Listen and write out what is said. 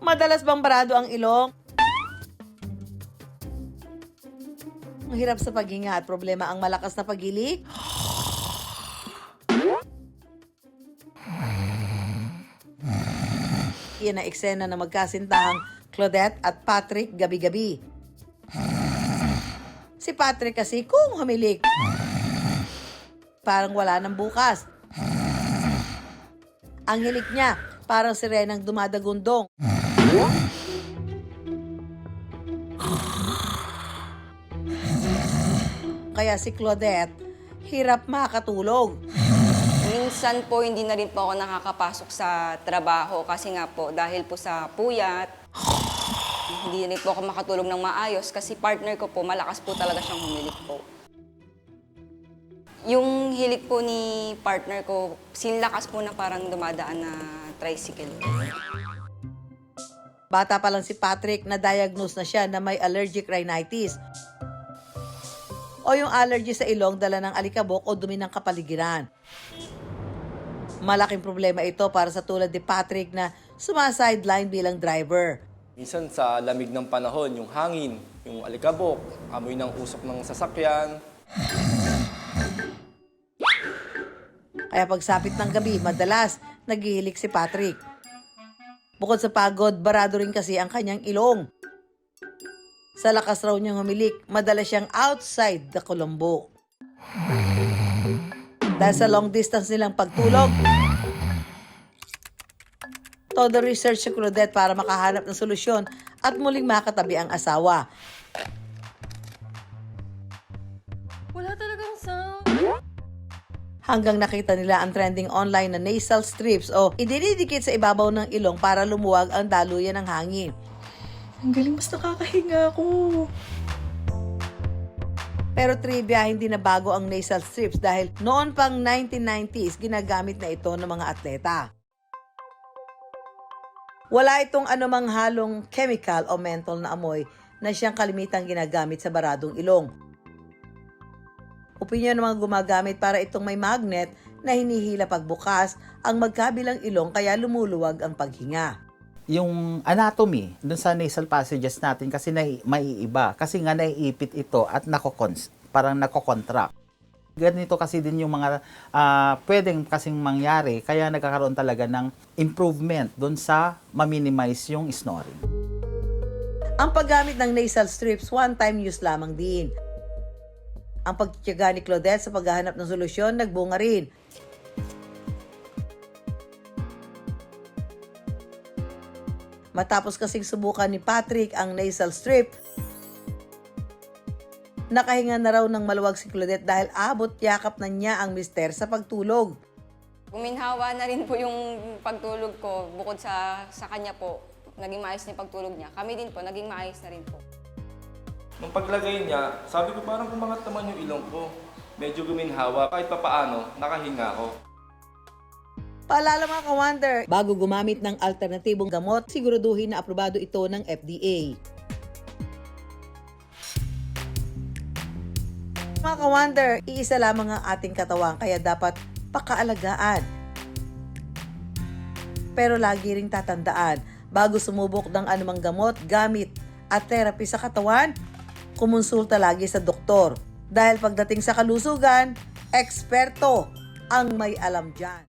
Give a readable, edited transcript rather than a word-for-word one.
Madalas bang barado ang ilong? Mahirap sa paghinga at problema ang malakas na paghilik? Yan ang eksena na magkasintahang Claudette at Patrick gabi-gabi. Si Patrick kasi kung humilik, parang wala nang bukas. Ang hilik niya, parang sirenang dumadagundong. Kaya si Claudette, hirap makatulog. Minsan po hindi na rin po ako nakakapasok sa trabaho kasi nga po dahil po sa puyat. Hindi rin po ako makatulog ng maayos kasi partner ko po, malakas po talaga siyang humilik po. Yung hilik po ni partner ko, sinlakas po na parang dumadaan na tricycle. Bata pa lang si Patrick, na-diagnose na siya na may allergic rhinitis o yung allergy sa ilong dala ng alikabok o dumi ng kapaligiran. Malaking problema ito para sa tulad ni Patrick na sumasideline bilang driver. Minsan sa lamig ng panahon, yung hangin, yung alikabok, amoy ng usok ng sasakyan. Kaya pagsapit ng gabi, madalas naghihilik si Patrick. Bukod sa pagod, barado rin kasi ang kanyang ilong. Sa lakas raw niyang humilik, madalas siyang outside the Colombo. Dahil sa long distance nilang pagtulog, todo research si Claudette para makahanap ng solusyon at muling makatabi ang asawa. Wala talagang sound. Hanggang nakita nila ang trending online na nasal strips o idinidikit sa ibabaw ng ilong para lumuwag ang daluyan ng hangin. Ang galing, mas nakakahinga ako. Pero trivia, hindi na bago ang nasal strips dahil noon pang 1990s ginagamit na ito ng mga atleta. Wala itong anumang halong chemical o menthol na amoy na siyang kalimitang ginagamit sa baradong ilong. Opinyon ng mga gumagamit para itong may magnet na hinihila pagbukas ang magkabilang ilong kaya lumuluwag ang paghinga. Yung anatomy dun sa nasal passages natin kasi maiiba. Kasi nga naiipit ito at parang nako-contract. Ganito kasi din yung mga pwedeng kasing mangyari kaya nagkakaroon talaga ng improvement dun sa ma-minimize yung snoring. Ang paggamit ng nasal strips, one-time use lamang din. Ang pagtitiyaga ni Claudette sa paghahanap ng solusyon, nagbunga rin. Matapos kasing subukan ni Patrick ang nasal strip, nakahinga na raw ng maluwag si Claudette dahil abot yakap na niya ang mister sa pagtulog. Guminhawa na rin po yung pagtulog ko bukod sa kanya po. Naging maayos na yung pagtulog niya. Kami din po, naging maayos na rin po. Nung paglagay niya, sabi ko parang kumangat naman yung ilong ko. Medyo guminhawa, kahit papaano, nakahinga ako. Paalala mga ka-wonder, bago gumamit ng alternatibong gamot, siguraduhin na aprobado ito ng FDA. Mga ka-wonder, iisa lamang ang ating katawan kaya dapat pakaalagaan. Pero lagi ring tatandaan, bago sumubok ng anumang gamot, gamit at therapy sa katawan, kumonsulta lagi sa doktor. Dahil pagdating sa kalusugan, eksperto ang may alam dyan.